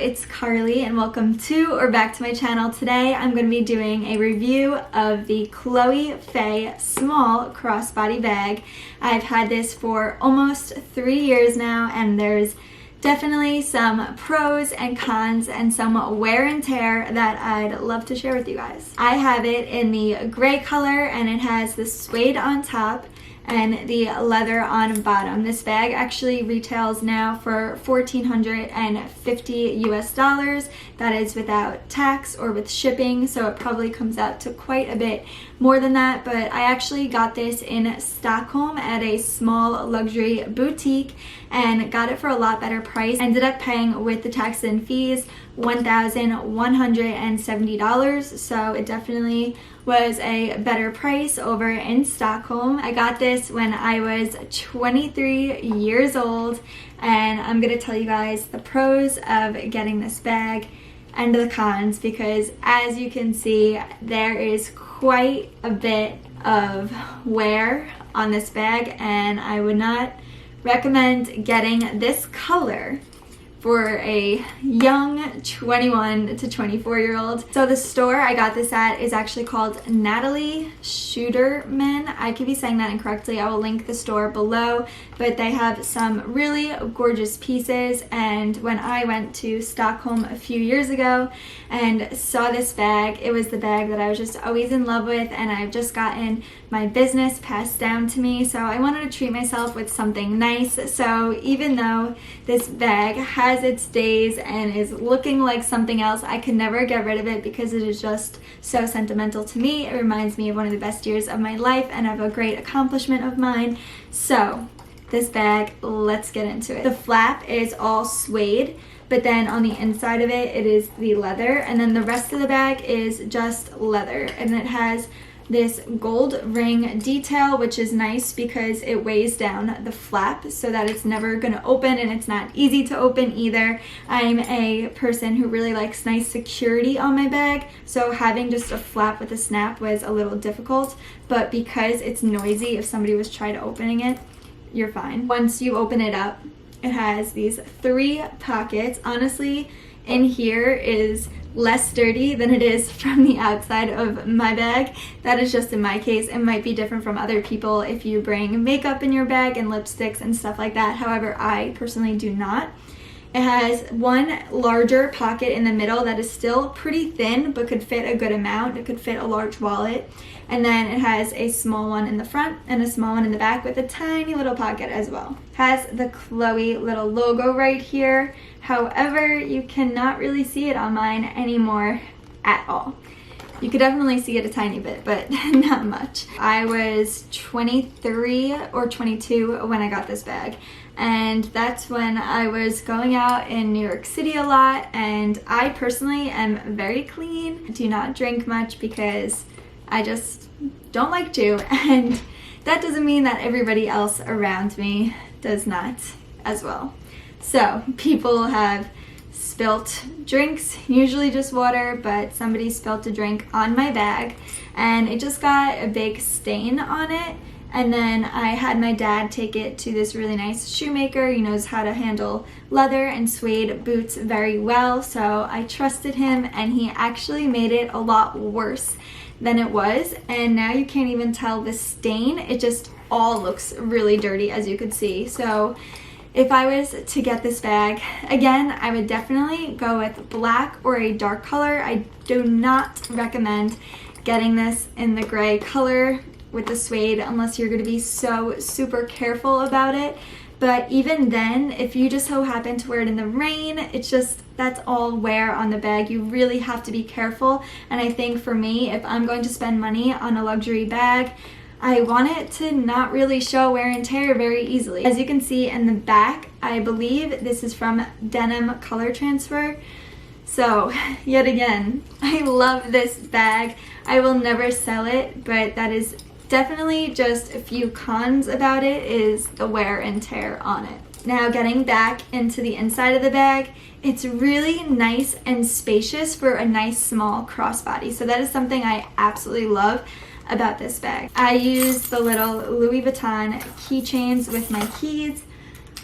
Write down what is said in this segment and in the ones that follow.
it's Carly and welcome to or back to my channel. Today I'm going to be doing a review of the Faye small crossbody bag. I've had this for almost 3 years now, and there's definitely some pros and cons and some wear and tear that I'd love to share with you guys. I have it in the gray color and it has the suede on top and the leather on bottom. This bag actually retails now for $1,450 US. That is without tax or with shipping, so it probably comes out to quite a bit more than that. But I actually got this in Stockholm at a small luxury boutique and got it for a lot better price. Ended up paying with the tax and fees $1,170, so it definitely was a better price over in Stockholm. I got this when I was 23 years old, and I'm gonna tell you guys the pros of getting this bag and the cons, because as you can see, there is quite a bit of wear on this bag, and I would not recommend getting this color for a young 21 to 24 year old. So the store I got this at is actually called Natalie Schuderman. I could be saying that incorrectly. I will link the store below, but they have some really gorgeous pieces. And when I went to Stockholm a few years ago and saw this bag, it was the bag that I was just always in love with, and I've just gotten my business passed down to me, so I wanted to treat myself with something nice. So even though this bag has its days and is looking like something else, I could never get rid of it because it is just so sentimental to me. It reminds me of one of the best years of my life and of a great accomplishment of mine. So this bag, let's get into it. The flap is all suede, but then on the inside of it, it is the leather, and then the rest of the bag is just leather, and it has this gold ring detail, which is nice because it weighs down the flap so that it's never going to open, and it's not easy to open either. I'm a person who really likes nice security on my bag, so having just a flap with a snap was a little difficult, but because it's noisy, if somebody was trying to opening it, you're fine. Once you open it up, it has these 3 pockets. Honestly, in here is less dirty than it is from the outside of my bag. That is just in my case. It might be different from other people if you bring makeup in your bag and lipsticks and stuff like that. However, I personally do not. It has one larger pocket in the middle that is still pretty thin but could fit a good amount. It could fit a large wallet. And then it has a small one in the front and a small one in the back with a tiny little pocket as well. It has the Chloe little logo right here. However, you cannot really see it on mine anymore at all. You could definitely see it a tiny bit, but not much. I was 23 or 22 when I got this bag, and that's when I was going out in New York City a lot, and I personally am very clean. I do not drink much because I just don't like to, and that doesn't mean that everybody else around me does not as well. So people have spilt drinks, usually just water, but somebody spilt a drink on my bag and it just got a big stain on it. And then I had my dad take it to this really nice shoemaker. He knows how to handle leather and suede boots very well, so I trusted him, and he actually made it a lot worse than it was. And now you can't even tell the stain. It just all looks really dirty, as you could see. So if I was to get this bag again, I would definitely go with black or a dark color. I do not recommend getting this in the gray color with the suede unless you're going to be so super careful about it. But even then, if you just so happen to wear it in the rain, it's just, that's all wear on the bag. You really have to be careful. And I think for me, if I'm going to spend money on a luxury bag, I want it to not really show wear and tear very easily. As you can see in the back, I believe this is from Denim Color Transfer. So yet again, I love this bag. I will never sell it, but that is definitely just a few cons about it, is the wear and tear on it. Now getting back into the inside of the bag, it's really nice and spacious for a nice small crossbody. So that is something I absolutely love about this bag. I use the little Louis Vuitton keychains with my keys.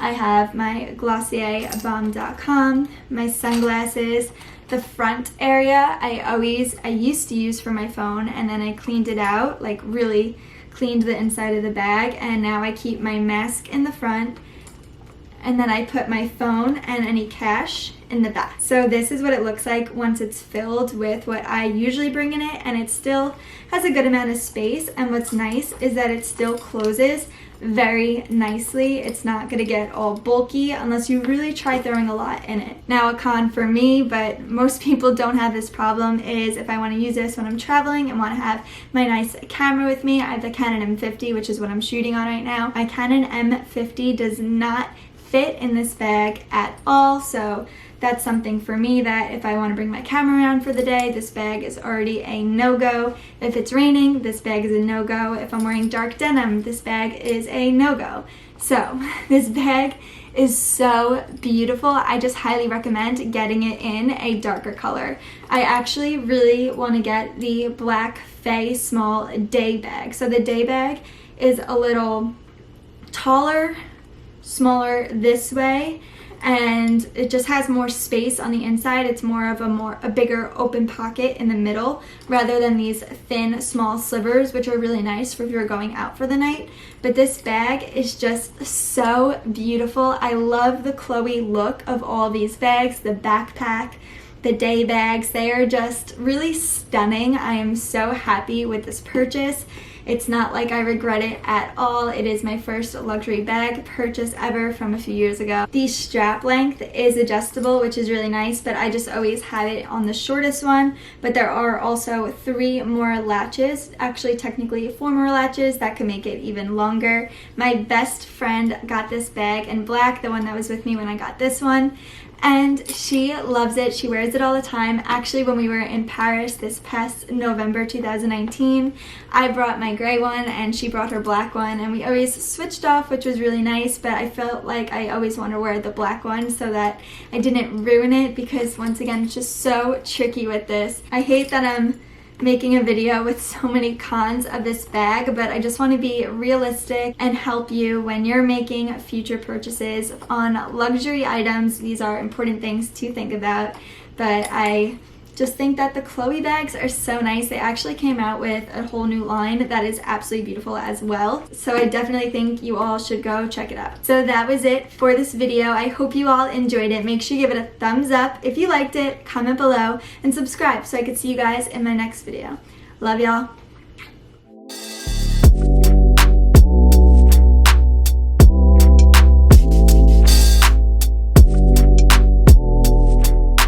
I have my Glossier Balm.com, my sunglasses. The front area I used to use for my phone, and then I cleaned it out, like really cleaned the inside of the bag, and now I keep my mask in the front, and then I put my phone and any cash in the back. So this is what it looks like once it's filled with what I usually bring in it, and it still has a good amount of space. And what's nice is that it still closes very nicely. It's not gonna get all bulky unless you really try throwing a lot in it. Now, a con for me, but most people don't have this problem, is if I want to use this when I'm traveling and want to have my nice camera with me. I have the Canon M50, which is what I'm shooting on right now. My Canon M50 does not fit in this bag at all, so that's something for me that if I want to bring my camera around for the day, this bag is already a no-go. If it's raining, this bag is a no-go. If I'm wearing dark denim, this bag is a no-go. So this bag is so beautiful. I just highly recommend getting it in a darker color. I actually really want to get the black Faye small day bag. So the day bag is a little taller, smaller this way, and it just has more space on the inside. It's more of a bigger open pocket in the middle rather than these thin small slivers, which are really nice for if you're going out for the night. But this bag is just so beautiful. I love the Chloe look of all these bags, the backpack, the day bags. They are just really stunning. I am so happy with this purchase. It's not like I regret it at all. It is my first luxury bag purchase ever from a few years ago. The strap length is adjustable, which is really nice, but I just always had it on the shortest one. But there are also 3 more latches, actually technically 4 more latches that can make it even longer. My best friend got this bag in black, the one that was with me when I got this one, and she loves it. She wears it all the time. Actually, when we were in Paris this past November 2019, I brought my gray one and she brought her black one, and we always switched off, which was really nice, but I felt like I always want to wear the black one so that I didn't ruin it, because once again, it's just so tricky with this. I hate that I'm making a video with so many cons of this bag, but I just want to be realistic and help you when you're making future purchases on luxury items. These are important things to think about, but I just think that the Chloe bags are so nice. They actually came out with a whole new line that is absolutely beautiful as well. So I definitely think you all should go check it out. So that was it for this video. I hope you all enjoyed it. Make sure you give it a thumbs up if you liked it, comment below, and subscribe so I can see you guys in my next video. Love y'all.